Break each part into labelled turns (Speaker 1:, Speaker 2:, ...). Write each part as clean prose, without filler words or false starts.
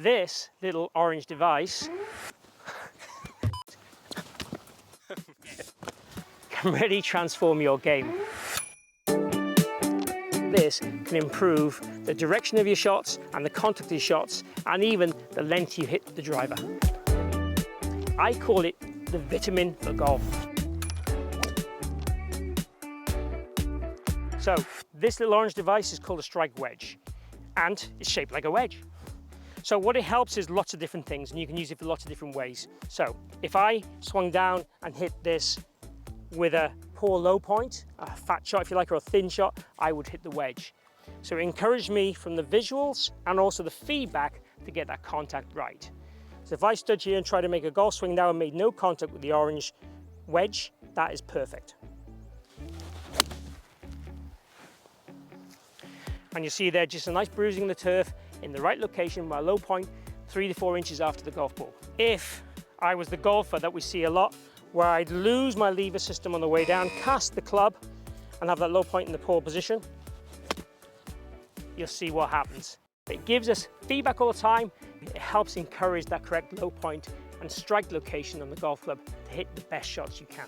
Speaker 1: This little orange device can really transform your game. This can improve the direction of your shots and the contact of your shots and even the length you hit the driver. I call it the vitamin for golf. So this little orange device is called a Strike Wedge and it's shaped like a wedge. So what it helps is lots of different things and you can use it for lots of different ways. So if I swung down and hit this with a poor low point, a fat shot if you like, or a thin shot, I would hit the wedge. So it encouraged me from the visuals and also the feedback to get that contact right. So if I stood here and tried to make a golf swing now and made no contact with the orange wedge, that is perfect. And you see there just a nice bruising of the turf in the right location, my low point, 3 to 4 inches after the golf ball. If I was the golfer that we see a lot, where I'd lose my lever system on the way down, cast the club and have that low point in the poor position, you'll see what happens. It gives us feedback all the time. It helps encourage that correct low point and strike location on the golf club to hit the best shots you can.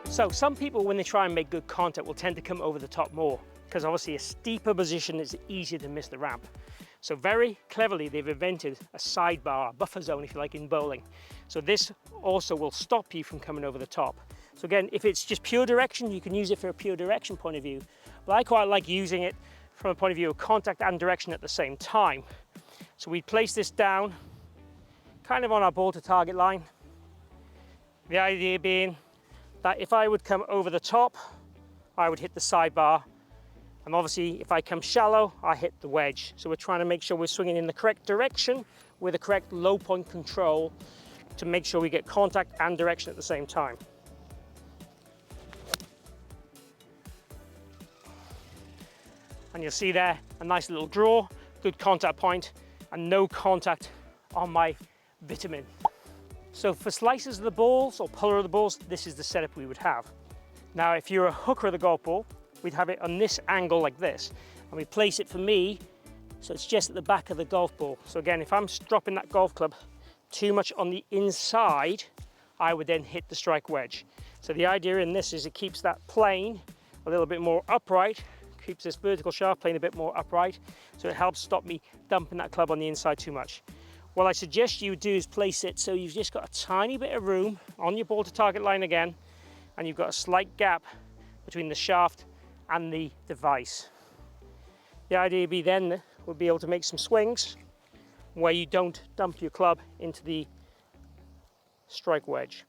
Speaker 1: So some people, when they try and make good contact, will tend to come over the top more because obviously a steeper position is easier to miss the ramp. So very cleverly, they've invented a sidebar, a buffer zone, if you like, in bowling. So this also will stop you from coming over the top. So again, if it's just pure direction, you can use it for a pure direction point of view. But I quite like using it from a point of view of contact and direction at the same time. So we place this down, kind of on our ball to target line. The idea being that if I would come over the top, I would hit the sidebar. And obviously, if I come shallow, I hit the wedge. So we're trying to make sure we're swinging in the correct direction with the correct low point control to make sure we get contact and direction at the same time. And you'll see there a nice little draw, good contact point, and no contact on my vitamin. So for slices of the balls or puller of the balls, this is the setup we would have. Now, if you're a hooker of the golf ball, we'd have it on this angle like this, and we place it for me so it's just at the back of the golf ball. So again, if I'm dropping that golf club too much on the inside, I would then hit the strike wedge. So the idea in this is it keeps that plane a little bit more upright, keeps this vertical shaft plane a bit more upright, so it helps stop me dumping that club on the inside too much. What I suggest you do is place it so you've just got a tiny bit of room on your ball to target line again, and you've got a slight gap between the shaft and the device. The idea would be able to make some swings where you don't dump your club into the strike wedge.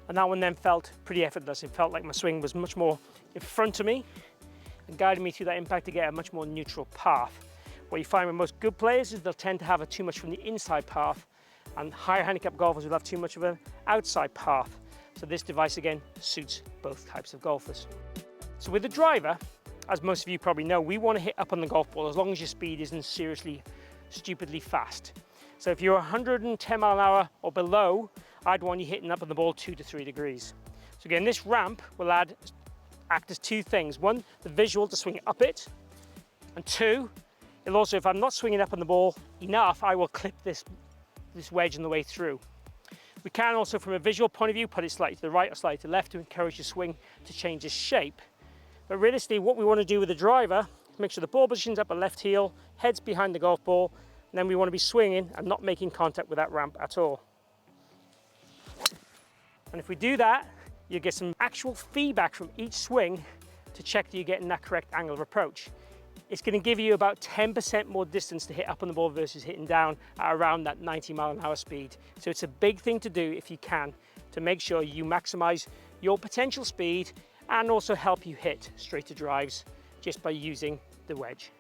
Speaker 1: And that one then felt pretty effortless. It felt like my swing was much more in front of me and guiding me through that impact to get a much more neutral path. What you find with most good players is they'll tend to have too much from the inside path, and higher handicap golfers will have too much of an outside path. So this device again suits both types of golfers. So with the driver, as most of you probably know, we want to hit up on the golf ball as long as your speed isn't seriously, stupidly fast. So if you're 110 mile an hour or below, I'd want you hitting up on the ball 2 to 3 degrees. So again, this ramp will act as two things. One, the visual to swing up it, and two, it'll also, if I'm not swinging up on the ball enough, I will clip this wedge on the way through. We can also, from a visual point of view, put it slightly to the right or slightly to the left to encourage your swing to change its shape. But realistically, what we want to do with the driver is make sure the ball position's up a left heel, head's behind the golf ball, and then we want to be swinging and not making contact with that ramp at all. And if we do that, you get some actual feedback from each swing to check that you're getting that correct angle of approach. It's going to give you about 10% more distance to hit up on the ball versus hitting down at around that 90 mile an hour speed. So it's a big thing to do if you can, to make sure you maximize your potential speed and also help you hit straighter drives just by using the wedge.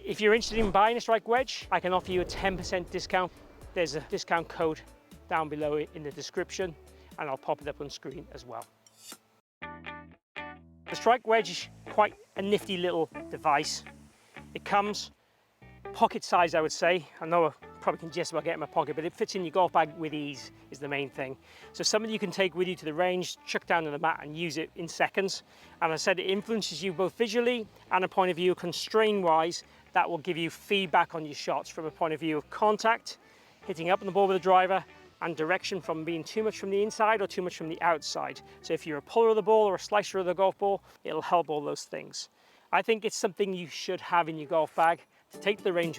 Speaker 1: If you're interested in buying a Strike Wedge, I can offer you a 10% discount. There's a discount code down below in the description, and I'll pop it up on screen as well. The Strike Wedge is quite a nifty little device. It comes pocket size, I would say. I know I probably can just about get it in my pocket, but it fits in your golf bag with ease is the main thing. So something you can take with you to the range, chuck down on the mat and use it in seconds. And I said it influences you both visually and a point of view constraint wise. That will give you feedback on your shots from a point of view of contact, hitting up on the ball with the driver, and direction from being too much from the inside or too much from the outside. So if you're a puller of the ball or a slicer of the golf ball, it'll help all those things. I think it's something you should have in your golf bag to take to the range